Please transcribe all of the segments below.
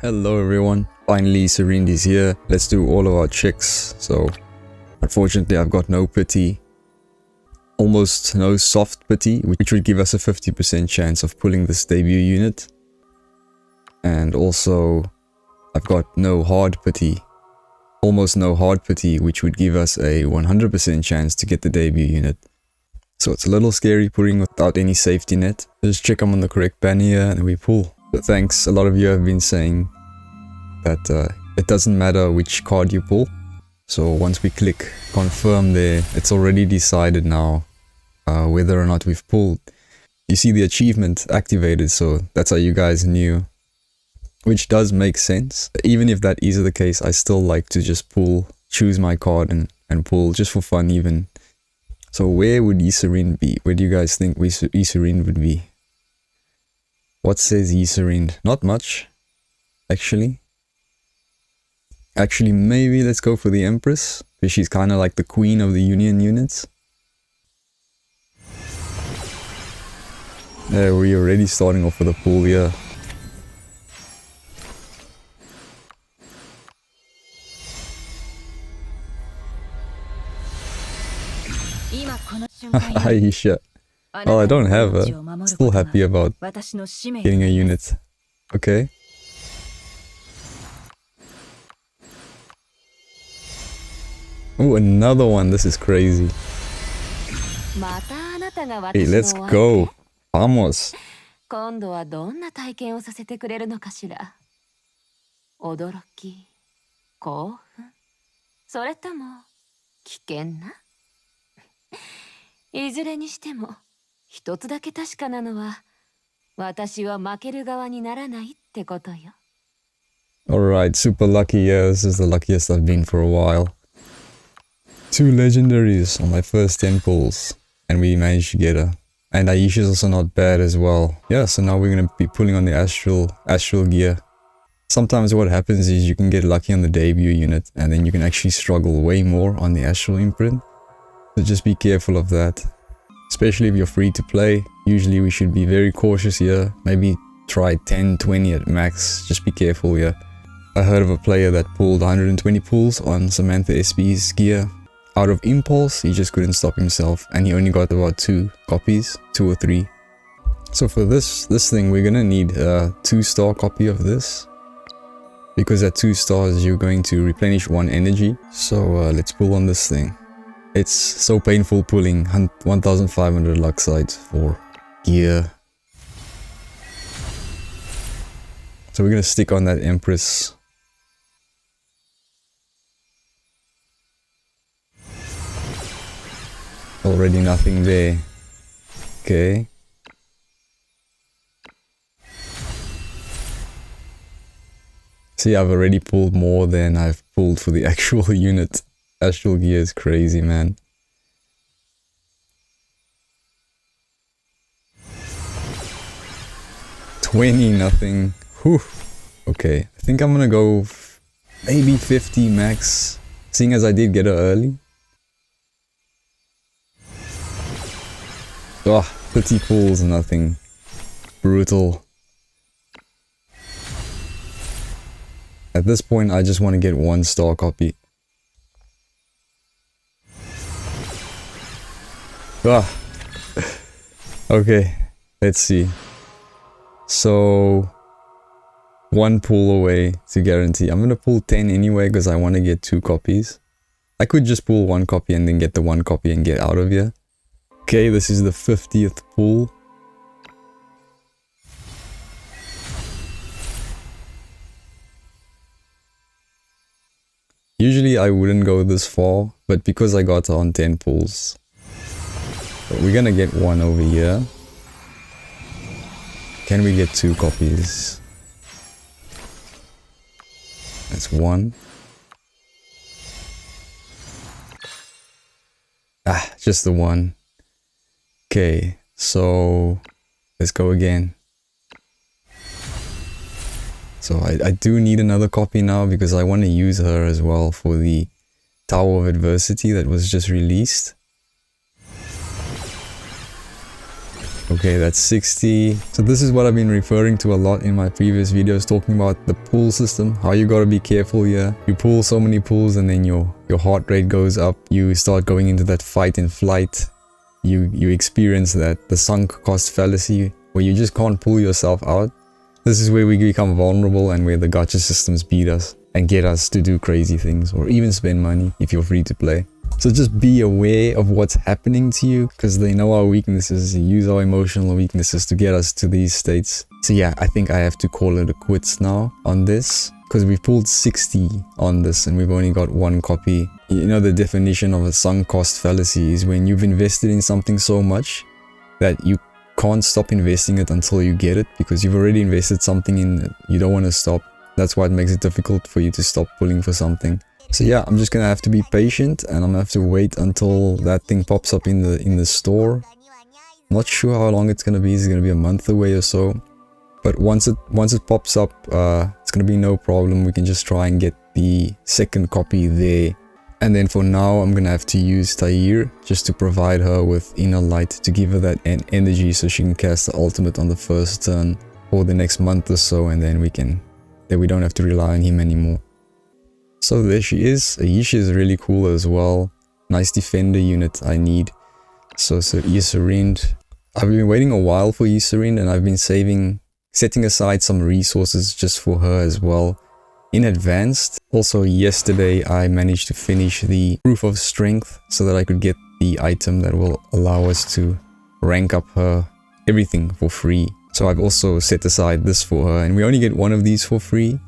Hello everyone, finally Yserinde is here. Let's do all of our checks. So unfortunately I've got no pity, almost no soft pity, which would give us a 50% chance of pulling this debut unit. And also I've got no hard pity, almost no hard pity, which would give us a 100% chance to get the debut unit. So it's a little scary pulling without any safety net. Just check I'm on the correct banner here and we pull. But thanks, a lot of you have been saying that it doesn't matter which card you pull. So once we click confirm there, it's already decided now whether or not we've pulled. You see the achievement activated, so that's how you guys knew. Which does make sense. Even if that is the case, I still like to just pull, choose my card and pull just for fun even. So where would Yserinde be? Where do you guys think Yserinde would be? What says Yserinde? Not much, actually. Actually, maybe let's go for the Empress, because she's kind of like the queen of the Union units. Yeah, we're already starting off with a pull here. Aisha. Well, I don't have her. Still happy about getting a unit. Okay. Oh, another one. This is crazy. Hey, let's go. Vamos. 今度はどんな体験をさせてくれるのかしら。驚き、興奮、それとも危険な。いずれにしても一つだけ確かなのは、私は負ける側にならないってことよ。Alright, super lucky. Yeah, this is the luckiest I've been for a while. 2 legendaries on my first 10 pulls, and we managed to get her. And Aisha's also not bad as well. Yeah, so now we're gonna be pulling on the astral gear. Sometimes what happens is you can get lucky on the debut unit, and then you can actually struggle way more on the astral imprint. So just be careful of that. Especially if you're free to play. Usually we should be very cautious here. Maybe try 10, 20 at max. Just be careful here. I heard of a player that pulled 120 pulls on Samantha SB's gear. Out of impulse, he just couldn't stop himself, and he only got about 2 copies, 2 or 3. So for this thing, we're gonna need a 2-star copy of this, because at 2 stars you're going to replenish 1 energy. So let's pull on this thing. It's so painful pulling 1500 luck sides for gear. So we're gonna stick on that Empress. Already nothing there. Okay. See, I've already pulled more than I've pulled for the actual unit. Astral gear is crazy, man. $20 nothing. Whew. Okay, I think I'm gonna go maybe 50 max, seeing as I did get her early. Ah, 30 pulls, nothing. Brutal. At this point, I just want to get 1-star copy. Ah. Okay, let's see. So 1 pull away to guarantee. I'm gonna pull 10 anyway because I want to get 2 copies. I could just pull 1 copy and then get the 1 copy and get out of here. Okay, this is the 50th pull. Usually I wouldn't go this far, but because I got on 10 pulls, we're gonna get 1 over here. Can we get 2 copies? That's 1. Ah, just the 1. Okay, so let's go again. So I do need another copy now because I want to use her as well for the Tower of Adversity that was just released. Okay, that's 60. So this is what I've been referring to a lot in my previous videos, talking about the pull system, how you gotta be careful here. You pull so many pulls and then your heart rate goes up. You start going into that fight and flight. You experience that, the sunk cost fallacy, where you just can't pull yourself out. This is where we become vulnerable and where the gacha systems beat us and get us to do crazy things or even spend money if you're free to play. So just be aware of what's happening to you, because they know our weaknesses, use our emotional weaknesses to get us to these states. So yeah, I think I have to call it a quits now on this, because we've pulled 60 on this and we've only got one copy. You know, the definition of a sunk cost fallacy is when you've invested in something so much that you can't stop investing it until you get it, because you've already invested something in it. You don't want to stop. That's why it makes it difficult for you to stop pulling for something. So yeah, I'm just gonna have to be patient and I'm gonna have to wait until that thing pops up in the store. Not sure how long it's gonna be. It's gonna be a month away or so. But once it pops up, it's gonna be no problem. We can just try and get the second copy there. And then for now, I'm gonna have to use Tair just to provide her with inner light to give her that energy so she can cast the ultimate on the first turn for the next month or so, and then we don't have to rely on him anymore. So there she is. Ayesha is really cool as well. Nice defender unit I need. So Yserinde. I've been waiting a while for Yserinde and I've been setting aside some resources just for her as well in advance. Also yesterday I managed to finish the proof of strength so that I could get the item that will allow us to rank up her everything for free. So I've also set aside this for her, and we only get one of these for free.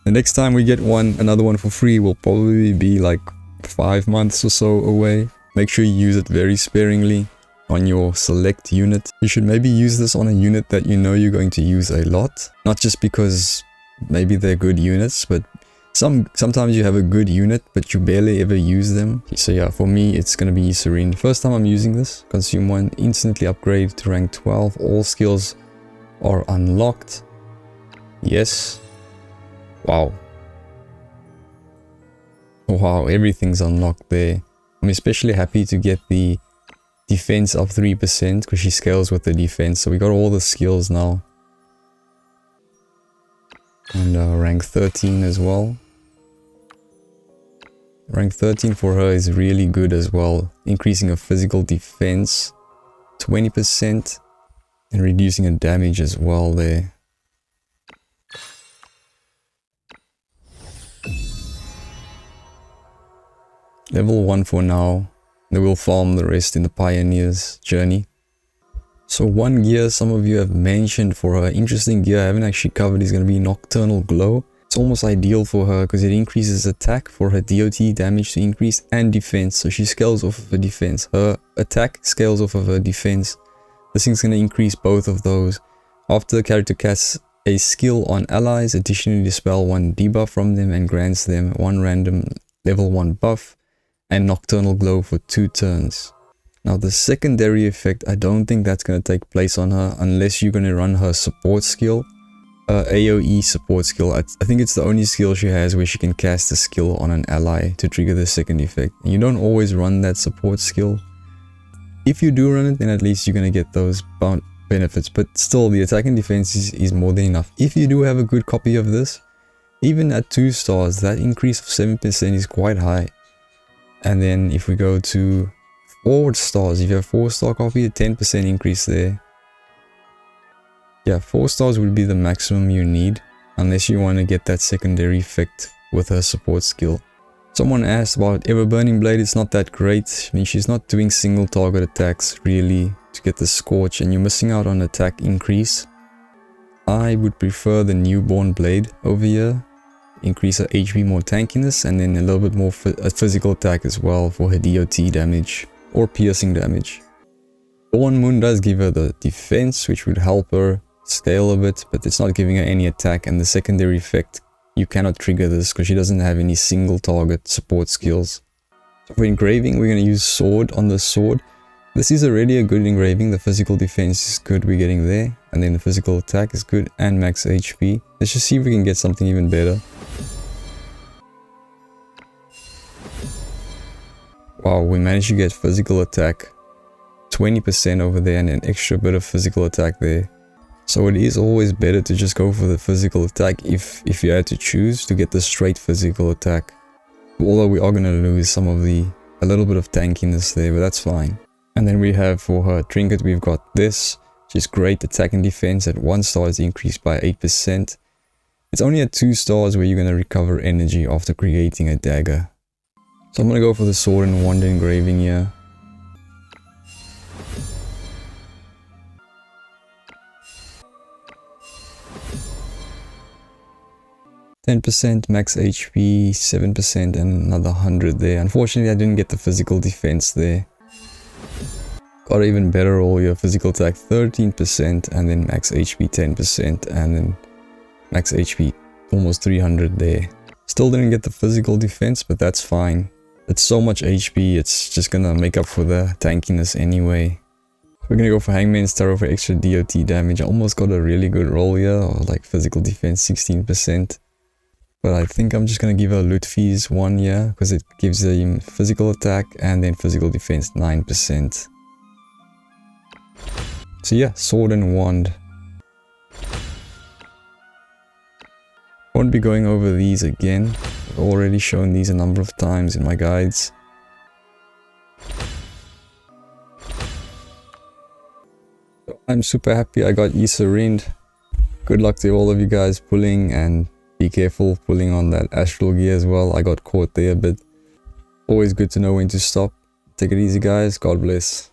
The next time we get another one for free will probably be like 5 months or so away. Make sure you use it very sparingly on your select unit. You should maybe use this on a unit that you know you're going to use a lot. Not just because maybe they're good units, but sometimes you have a good unit but you barely ever use them. So yeah, for me it's gonna be Yserinde. First time I'm using this. Consume 1, instantly upgrade to rank 12. All skills are unlocked. Yes. Wow. Wow, everything's unlocked there. I'm especially happy to get the defense up 3% because she scales with the defense. So we got all the skills now. And rank 13 as well. Rank 13 for her is really good as well. Increasing her physical defense 20% and reducing her damage as well there. Level 1 for now. Then we'll farm the rest in the Pioneer's journey. So one gear some of you have mentioned for her, interesting gear I haven't actually covered, is going to be Nocturnal Glow. It's almost ideal for her because it increases attack for her DOT damage to increase and defense. So she scales off of her defense. Her attack scales off of her defense. This thing's going to increase both of those. After the character casts a skill on allies, additionally dispel 1 debuff from them and grants them 1 random level 1 buff and Nocturnal Glow for 2 turns. Now the secondary effect, I don't think that's going to take place on her unless you're going to run her support skill. AoE support skill. I think it's the only skill she has where she can cast a skill on an ally to trigger the second effect. And you don't always run that support skill. If you do run it, then at least you're going to get those benefits. But still, the attack and defense is more than enough. If you do have a good copy of this, even at 2 stars, that increase of 7% is quite high. And then if we go to 4 stars, if you have 4-star copy, a 10% increase there. Yeah, 4 stars would be the maximum you need, unless you want to get that secondary effect with her support skill. Someone asked about Everburning Blade. It's not that great. I mean, she's not doing single target attacks really to get the Scorch, and you're missing out on attack increase. I would prefer the Newborn Blade over here. Increase her HP, more tankiness, and then a little bit more physical attack as well for her DOT damage or piercing damage. Dawn Moon does give her the defense, which would help her scale a bit, but it's not giving her any attack, and the secondary effect, you cannot trigger this because she doesn't have any single target support skills. So for engraving, we're going to use Sword on the sword. This is already a good engraving. The physical defense is good, we're getting there, and then the physical attack is good and max HP. Let's just see if we can get something even better. Wow, we managed to get physical attack 20% over there and an extra bit of physical attack there. So it is always better to just go for the physical attack if you had to choose to get the straight physical attack. Although we are going to lose a little bit of tankiness there, but that's fine. And then we have for her trinket, we've got this, which is great attack and defense. At 1 star is increased by 8%. It's only at 2 stars where you're going to recover energy after creating a dagger. So I'm going to go for the sword and wand engraving here. %, max HP, 7% and another 100 there. Unfortunately I didn't get the physical defense there. Got even better roll here, physical attack 13% and then max HP 10% and then max HP almost 300 there. Still didn't get the physical defense, but that's fine. It's so much HP, it's just gonna make up for the tankiness anyway. We're gonna go for Hangman's Tarot for extra DOT damage. I almost got a really good roll here, or like physical defense 16%. But I think I'm just gonna give her loot fees 1 here, because it gives him physical attack and then physical defense 9%. So yeah, sword and wand. Won't be going over these again. I've already shown these a number of times in my guides. I'm super happy I got Yserinde. Good luck to all of you guys pulling, and be careful pulling on that astral gear as well. I got caught there, but always good to know when to stop. Take it easy guys, God bless.